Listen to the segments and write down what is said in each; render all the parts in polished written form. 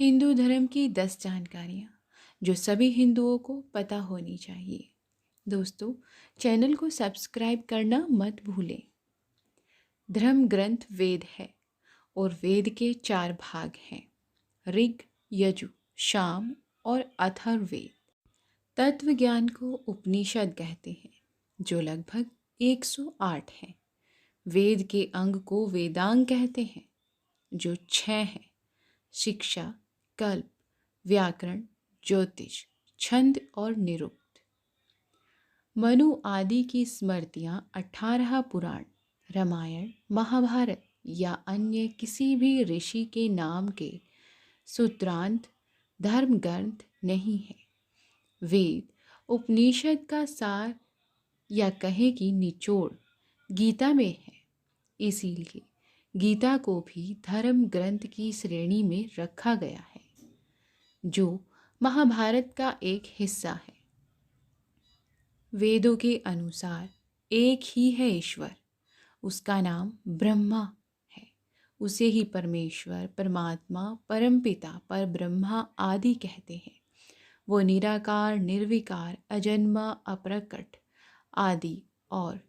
हिंदू धर्म की 10 जानकारियाँ जो सभी हिंदुओं को पता होनी चाहिए। दोस्तों, चैनल को सब्सक्राइब करना मत भूलें। धर्म ग्रंथ वेद है और वेद के 4 भाग हैं: ऋग, यजु, साम और अथर्ववेद। तत्व ज्ञान को उपनिषद कहते हैं, जो लगभग 108 हैं। वेद के अंग को वेदांग कहते हैं, जो 6 हैं: शिक्षा, कल्प, व्याकरण, ज्योतिष, छंद और निरुक्त। मनु आदि की स्मृतियाँ 18 पुराण, रामायण, महाभारत या अन्य किसी भी ऋषि के नाम के सूत्रांत धर्म ग्रंथ नहीं है। वेद उपनिषद का सार या कहे कि निचोड़ गीता में है, इसीलिए गीता को भी धर्म ग्रंथ की श्रेणी में रखा गया है, जो महाभारत का एक हिस्सा है। वेदों के अनुसार एक ही है ईश्वर, उसका नाम ब्रह्मा है। उसे ही परमेश्वर, परमात्मा, परमपिता, परब्रह्मा आदि कहते हैं। वो निराकार, निर्विकार, अजन्मा, अप्रकट आदि और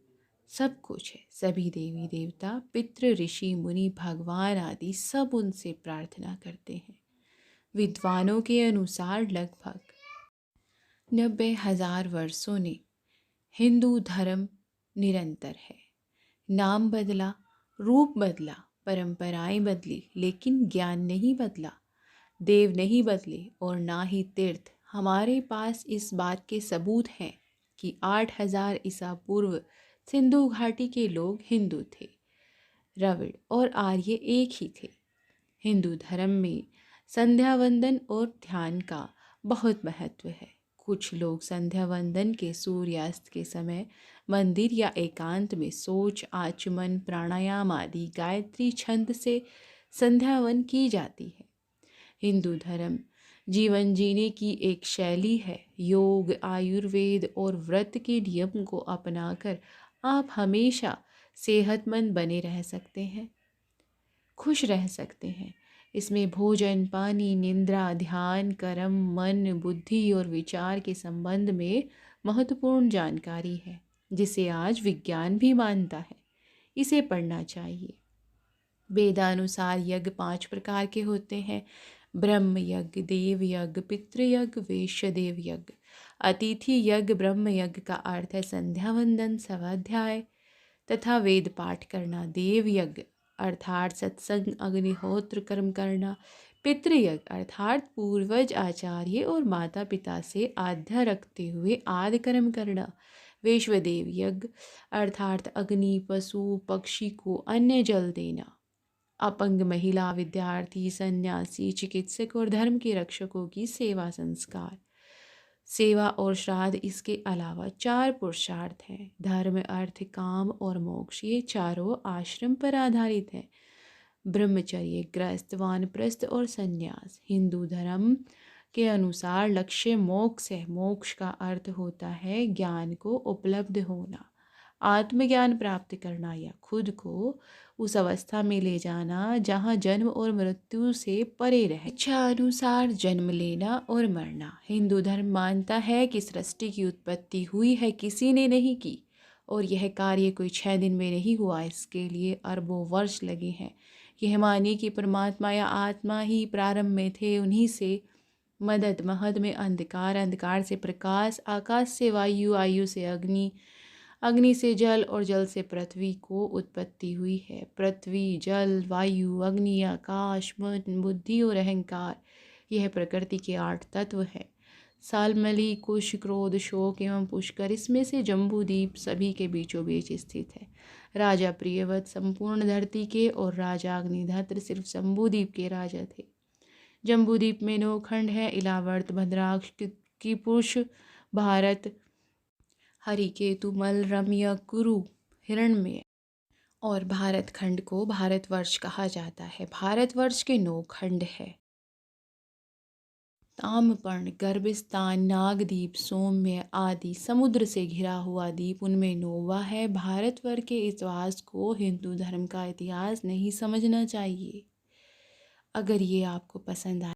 सब कुछ है। सभी देवी देवता, पितृ, ऋषि, मुनि, भगवान आदि सब उनसे प्रार्थना करते हैं। विद्वानों के अनुसार लगभग 90,000 वर्षों ने हिंदू धर्म निरंतर है। नाम बदला, रूप बदला, परंपराएं बदली, लेकिन ज्ञान नहीं बदला। देव नहीं बदले और ना ही तीर्थ। हमारे पास इस बात के सबूत हैं कि 8,000 ईसा पूर्व सिंधु घाटी के लोग हिंदू थे। द्रविड़ और आर्य एक ही थे। हिंदू धर्म में संध्या वंदन और ध्यान का बहुत महत्व है। कुछ लोग संध्या वंदन के सूर्यास्त के समय मंदिर या एकांत में सोच, आचमन, प्राणायाम आदि गायत्री छंद से संध्यावन की जाती है। हिंदू धर्म जीवन जीने की एक शैली है। योग, आयुर्वेद और व्रत के नियम को अपनाकर आप हमेशा सेहतमंद बने रह सकते हैं, खुश रह सकते हैं। इसमें भोजन, पानी, निद्रा, ध्यान, कर्म, मन, बुद्धि और विचार के संबंध में महत्वपूर्ण जानकारी है, जिसे आज विज्ञान भी मानता है। इसे पढ़ना चाहिए। वेदानुसार यज्ञ 5 प्रकार के होते हैं: ब्रह्म यज्ञ, देव यज्ञ, पितृयज्ञ, वैश्य देव यज्ञ। अतिथि यज्ञ ब्रह्म यज्ञ का अर्थ है संध्या वंदन, स्वाध्याय तथा वेद पाठ करना। देव यज्ञ अर्थात सत्संग, अग्निहोत्र कर्म करना। पितृयज्ञ अर्थात पूर्वज, आचार्य और माता पिता से आध्या रखते हुए आदि कर्म करना। वैश्वदेव यज्ञ अर्थात अग्नि, पशु, पक्षी को अन्न जल देना। अपंग महिला, विद्यार्थी, सन्यासी, चिकित्सक और धर्म के रक्षकों की सेवा संस्कार, सेवा और श्राद्ध। इसके अलावा 4 पुरुषार्थ हैं: धर्म, अर्थ, काम और मोक्ष। ये चारों आश्रम पर आधारित हैं: ब्रह्मचर्य, गृहस्थ, वानप्रस्थ और संन्यास। हिंदू धर्म के अनुसार लक्ष्य मोक्ष है। मोक्ष का अर्थ होता है ज्ञान को उपलब्ध होना, आत्मज्ञान प्राप्त करना या खुद को उस अवस्था में ले जाना जहाँ जन्म और मृत्यु से परे रहे। इच्छा अनुसार जन्म लेना और मरना। हिंदू धर्म मानता है कि सृष्टि की उत्पत्ति हुई है, किसी ने नहीं की, और यह कार्य कोई 6 दिन में नहीं हुआ। इसके लिए अरबों वर्ष लगे हैं। यह मानिए कि परमात्मा या आत्मा ही प्रारंभ में थे, उन्हीं से मदद, महद में अंधकार, अंधकार से प्रकाश, आकाश से वायु, वायु से अग्नि, अग्नि से जल और जल से पृथ्वी को उत्पत्ति हुई है। पृथ्वी, जल, वायु, अग्नि, आकाश, मन, बुद्धि और अहंकार, यह प्रकृति के 8 तत्व हैं। सालमली, कुश, क्रोध, शोक एवं पुष्कर, इसमें से जम्बूद्वीप सभी के बीचों बीच स्थित है। राजा प्रियव्रत संपूर्ण धरती के और राजा अग्निध्र सिर्फ जम्बूद्वीप के राजा थे। जम्बूद्वीप में 9 खंड हैं: इलावर्त, भद्राक्ष, किपुरुष, भारत, हरिकेतु, मल, रम्य, कुरु, हिरण्मय। और भारत खंड को भारतवर्ष कहा जाता है। भारतवर्ष के 9 खंड है: ताम्रपर्ण, गर्भिस्तान, नागद्वीप, सौम्य आदि। समुद्र से घिरा हुआ द्वीप, उनमें नोवा है। भारतवर्ष के इतिहास को हिंदू धर्म का इतिहास नहीं समझना चाहिए। अगर ये आपको पसंद आए